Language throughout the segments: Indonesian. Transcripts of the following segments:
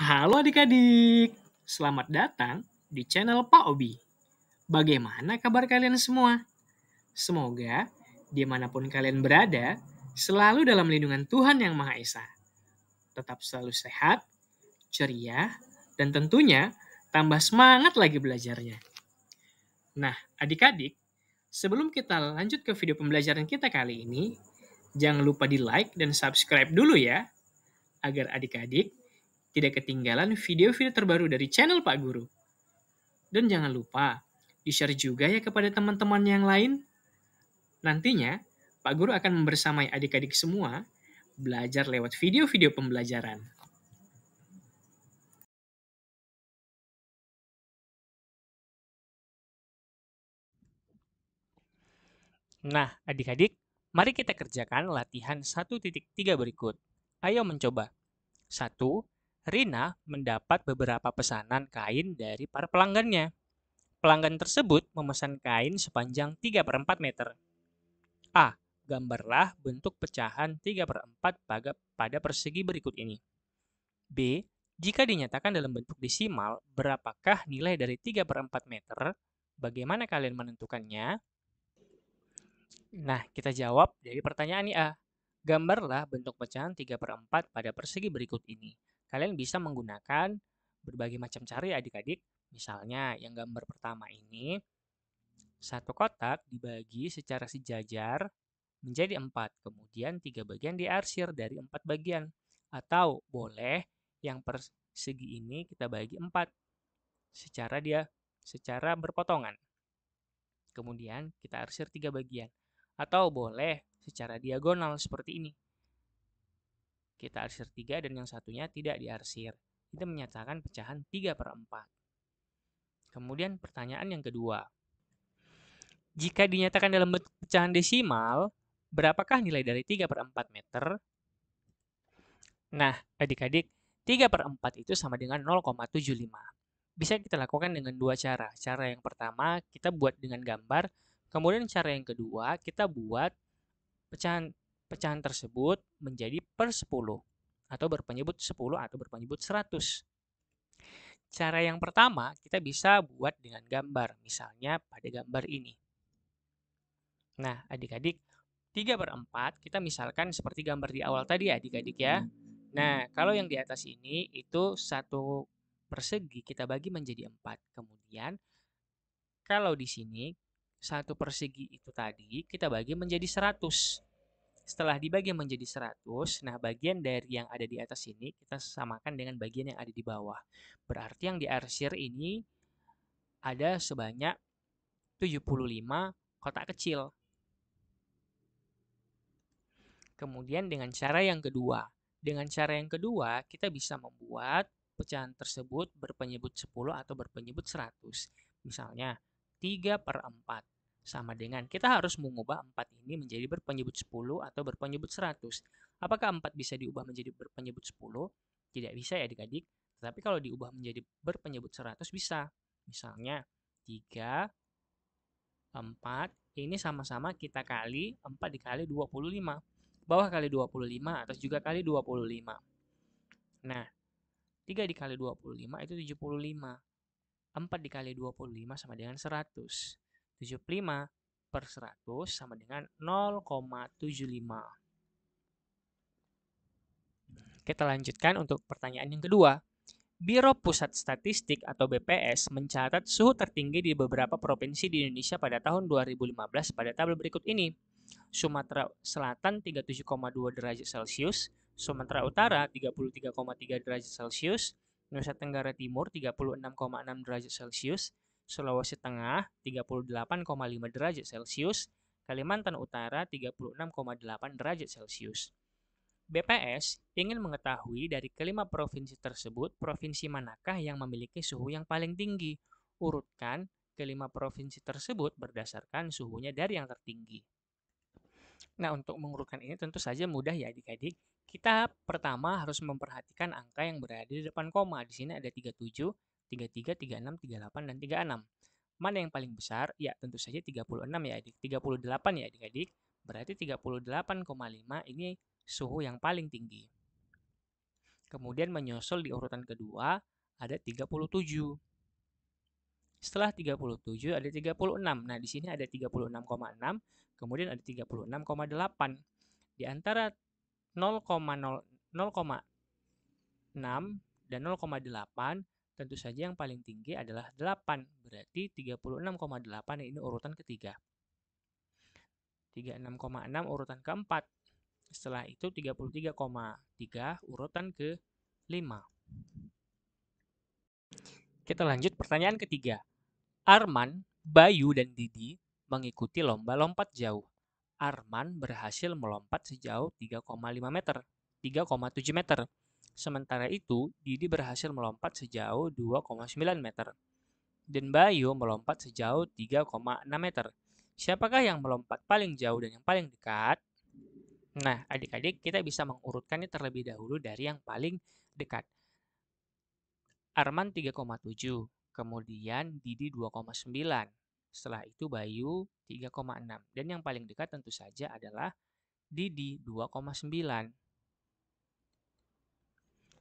Halo adik-adik, selamat datang di channel Pak Obi. Bagaimana kabar kalian semua? Semoga dimanapun kalian berada, selalu dalam lindungan Tuhan Yang Maha Esa. Tetap selalu sehat, ceria, dan tentunya tambah semangat lagi belajarnya. Nah, adik-adik, sebelum kita lanjut ke video pembelajaran kita kali ini, jangan lupa di like dan subscribe dulu ya, agar adik-adik tidak ketinggalan video-video terbaru dari channel Pak Guru. Dan jangan lupa, di-share juga ya kepada teman-teman yang lain. Nantinya, Pak Guru akan membersamai adik-adik semua belajar lewat video-video pembelajaran. Nah, adik-adik, mari kita kerjakan latihan 1.3 berikut. Ayo mencoba. 1. Rina mendapat beberapa pesanan kain dari para pelanggannya. Pelanggan tersebut memesan kain sepanjang 3/4 meter. A. Gambarlah bentuk pecahan 3/4 pada persegi berikut ini. B. Jika dinyatakan dalam bentuk desimal, berapakah nilai dari 3/4 meter? Bagaimana kalian menentukannya? Nah, kita jawab dari pertanyaan nih A. Gambarlah bentuk pecahan 3/4 pada persegi berikut ini. Kalian bisa menggunakan berbagai macam cara ya adik-adik. Misalnya yang gambar pertama ini, satu kotak dibagi secara sejajar menjadi 4. Kemudian 3 bagian diarsir dari 4 bagian. Atau boleh yang persegi ini kita bagi 4 secara berpotongan. Kemudian kita arsir 3 bagian. Atau boleh secara diagonal seperti ini. Kita arsir 3 dan yang satunya tidak diarsir. Itu menyatakan pecahan 3/4. Kemudian pertanyaan yang kedua. Jika dinyatakan dalam bentuk pecahan desimal, berapakah nilai dari 3/4 meter? Nah, adik-adik, 3/4 itu sama dengan 0,75. Bisa kita lakukan dengan dua cara. Cara yang pertama, kita buat dengan gambar. Kemudian cara yang kedua, kita buat pecahan pecahan tersebut menjadi per 10 atau berpenyebut 10 atau berpenyebut 100. Cara yang pertama, kita bisa buat dengan gambar, misalnya pada gambar ini. Nah, adik-adik, 3/4 kita misalkan seperti gambar di awal tadi ya adik-adik ya. Nah, kalau yang di atas ini itu satu persegi kita bagi menjadi 4. Kemudian, kalau di sini satu persegi itu tadi kita bagi menjadi 100. Setelah dibagi menjadi 100, nah bagian dari yang ada di atas ini kita samakan dengan bagian yang ada di bawah. Berarti yang diarsir ini ada sebanyak 75 kotak kecil. Kemudian dengan cara yang kedua kita bisa membuat pecahan tersebut berpenyebut 10 atau berpenyebut 100. Misalnya 3/4 sama dengan kita harus mengubah 4 ini menjadi berpenyebut 10 atau berpenyebut 100. Apakah 4 bisa diubah menjadi berpenyebut 10? Tidak bisa ya adik-adik. Tetapi kalau diubah menjadi berpenyebut 100 bisa. Misalnya 3, 4, ini sama-sama kita kali 4 dikali 25. Bawah kali 25, atas juga kali 25. Nah, 3 dikali 25 itu 75. 4 dikali 25 sama dengan 100. 75 per 100 sama dengan 0,75. Kita lanjutkan untuk pertanyaan yang kedua. Biro Pusat Statistik atau BPS mencatat suhu tertinggi di beberapa provinsi di Indonesia pada tahun 2015 pada tabel berikut ini. Sumatera Selatan 37,2 derajat Celcius, Sumatera Utara 33,3 derajat Celcius, Nusa Tenggara Timur 36,6 derajat Celcius, Sulawesi Tengah 38,5 derajat Celcius, Kalimantan Utara 36,8 derajat Celcius. BPS ingin mengetahui dari kelima provinsi tersebut, provinsi manakah yang memiliki suhu yang paling tinggi. Urutkan kelima provinsi tersebut berdasarkan suhunya dari yang tertinggi. Nah, untuk mengurutkan ini tentu saja mudah ya adik-adik. Kita pertama harus memperhatikan angka yang berada di depan koma. Di sini ada 37, 33, 36, 38, dan 36. Mana yang paling besar? Ya, tentu saja 36 ya adik. 38 ya adik-adik. Berarti 38,5 ini suhu yang paling tinggi. Kemudian menyusul di urutan kedua ada 37. Setelah 37 ada 36. Nah, di sini ada 36,6, kemudian ada 36,8. Di antara 0,0 0,6 dan 0,8 tentu saja yang paling tinggi adalah 8. Berarti 36,8 ini urutan ketiga. 36,6 urutan keempat. Setelah itu 33,3 urutan ke-5. Kita lanjut pertanyaan ketiga. Arman, Bayu, dan Didi mengikuti lomba lompat jauh. Arman berhasil melompat sejauh 3,5 meter, 3,7 meter. Sementara itu, Didi berhasil melompat sejauh 2,9 meter. Dan Bayu melompat sejauh 3,6 meter. Siapakah yang melompat paling jauh dan yang paling dekat? Nah, adik-adik, kita bisa mengurutkannya terlebih dahulu dari yang paling dekat. Arman 3,7, kemudian Didi 2,9. Setelah itu Bayu 3,6. Dan yang paling dekat tentu saja adalah Didi 2,9.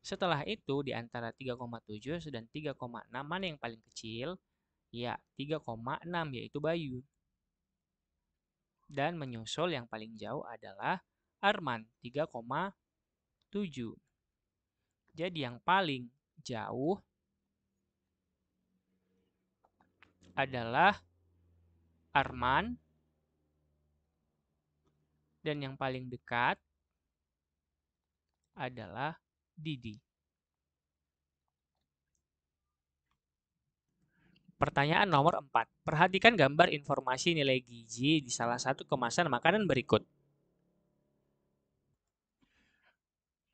Setelah itu di antara 3,7 dan 3,6 mana yang paling kecil? Ya, 3,6 yaitu Bayu. Dan menyusul yang paling jauh adalah Arman 3,7. Jadi yang paling jauh adalah Arman dan yang paling dekat adalah Didi. Pertanyaan nomor 4. Perhatikan gambar informasi nilai gizi di salah satu kemasan makanan berikut.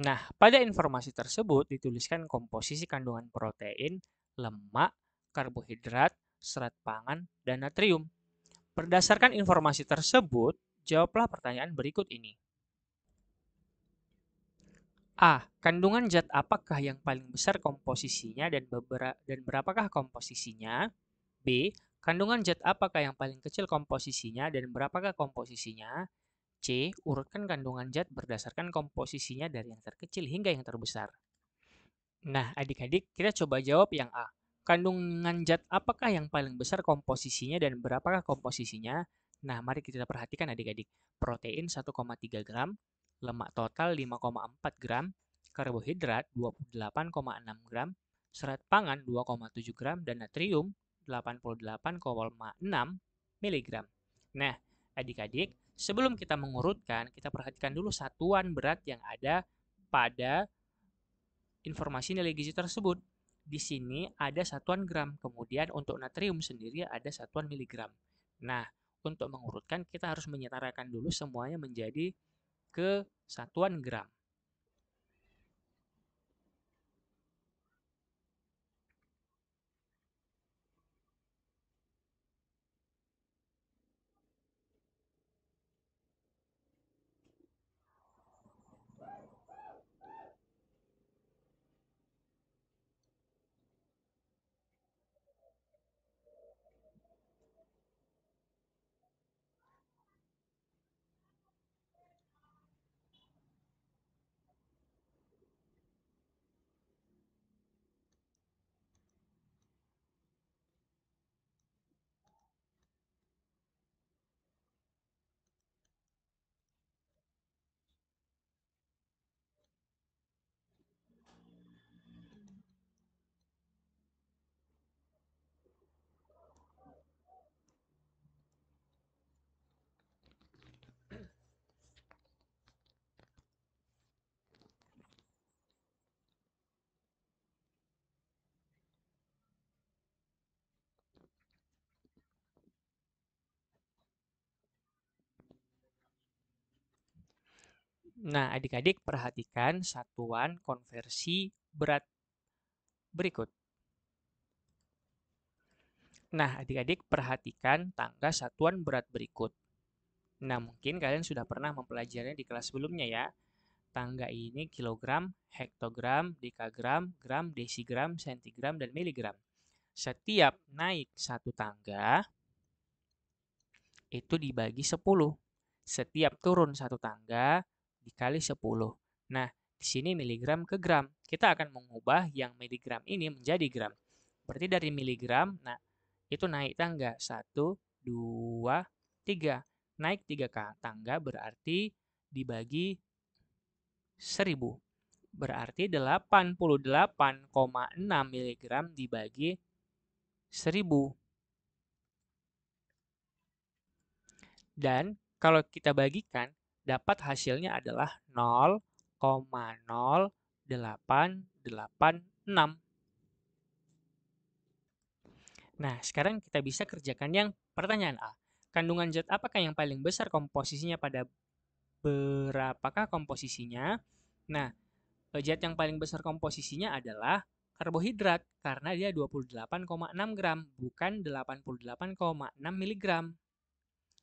Nah, pada informasi tersebut dituliskan komposisi kandungan protein, lemak, karbohidrat, serat pangan, dan natrium. Berdasarkan informasi tersebut, jawablah pertanyaan berikut ini. A. Kandungan zat apakah yang paling besar komposisinya dan berapakah komposisinya? B. Kandungan zat apakah yang paling kecil komposisinya dan berapakah komposisinya? C. Urutkan kandungan zat berdasarkan komposisinya dari yang terkecil hingga yang terbesar. Nah, adik-adik, kita coba jawab yang A. Kandungan zat apakah yang paling besar komposisinya dan berapakah komposisinya? Nah, mari kita perhatikan adik-adik. Protein 1,3 gram, lemak total 5,4 gram, karbohidrat 28,6 gram, serat pangan 2,7 gram, dan natrium 88,6 mg. Nah, adik-adik, sebelum kita mengurutkan, kita perhatikan dulu satuan berat yang ada pada informasi nilai gizi tersebut. Di sini ada satuan gram, kemudian untuk natrium sendiri ada satuan miligram. Nah, untuk mengurutkan kita harus menyetarakan dulu semuanya menjadi kesatuan gram. Nah, adik-adik perhatikan satuan konversi berat berikut. Nah, adik-adik perhatikan tangga satuan berat berikut. Nah, mungkin kalian sudah pernah mempelajarinya di kelas sebelumnya ya. Tangga ini kilogram, hektogram, dekagram, gram, desigram, sentigram, dan miligram. Setiap naik satu tangga, itu dibagi 10. Setiap turun satu tangga, dikali 10. Nah, Di sini miligram ke gram. Kita akan mengubah yang miligram ini menjadi gram. Berarti dari miligram, nah itu naik tangga. 1, 2, 3. Naik 3 tangga berarti dibagi 1000. Berarti 88,6 mg dibagi 1000. Dan kalau kita bagikan, dapat hasilnya adalah 0,0886. Nah, sekarang kita bisa kerjakan yang pertanyaan A. Kandungan zat apakah yang paling besar komposisinya pada berapakah komposisinya? Nah, zat yang paling besar komposisinya adalah karbohidrat karena dia 28,6 gram, bukan 88,6 mg.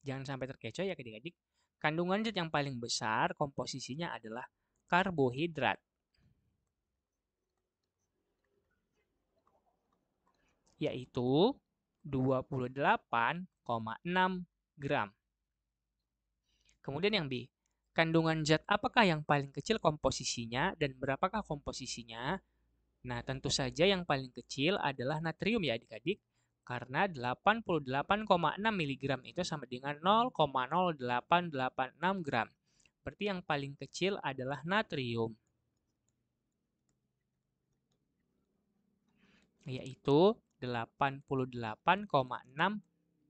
Jangan sampai terkecoh ya adik-adik. Kandungan zat yang paling besar komposisinya adalah karbohidrat, yaitu 28,6 gram. Kemudian yang B, kandungan zat apakah yang paling kecil komposisinya dan berapakah komposisinya? Nah, tentu saja yang paling kecil adalah natrium ya adik-adik, karena 88,6 mg itu sama dengan 0,0886 gram. Berarti yang paling kecil adalah natrium, yaitu 88,6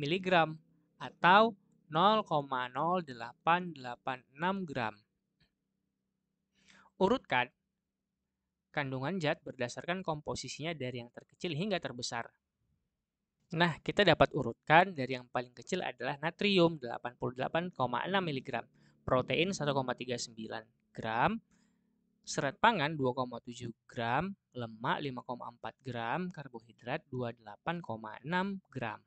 mg atau 0,0886 gram. Urutkan kandungan zat berdasarkan komposisinya dari yang terkecil hingga terbesar. Nah, kita dapat urutkan dari yang paling kecil adalah natrium 88,6 mg, protein 1,39 gram, serat pangan 2,7 gram, lemak 5,4 gram, karbohidrat 28,6 gram.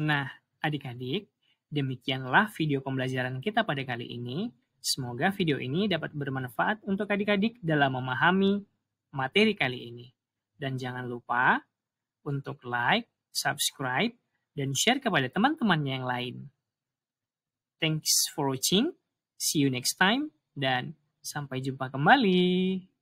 Nah, adik-adik, demikianlah video pembelajaran kita pada kali ini. Semoga video ini dapat bermanfaat untuk adik-adik dalam memahami materi kali ini. Dan jangan lupa untuk like, subscribe, dan share kepada teman-temannya yang lain. Thanks for watching, see you next time, dan sampai jumpa kembali.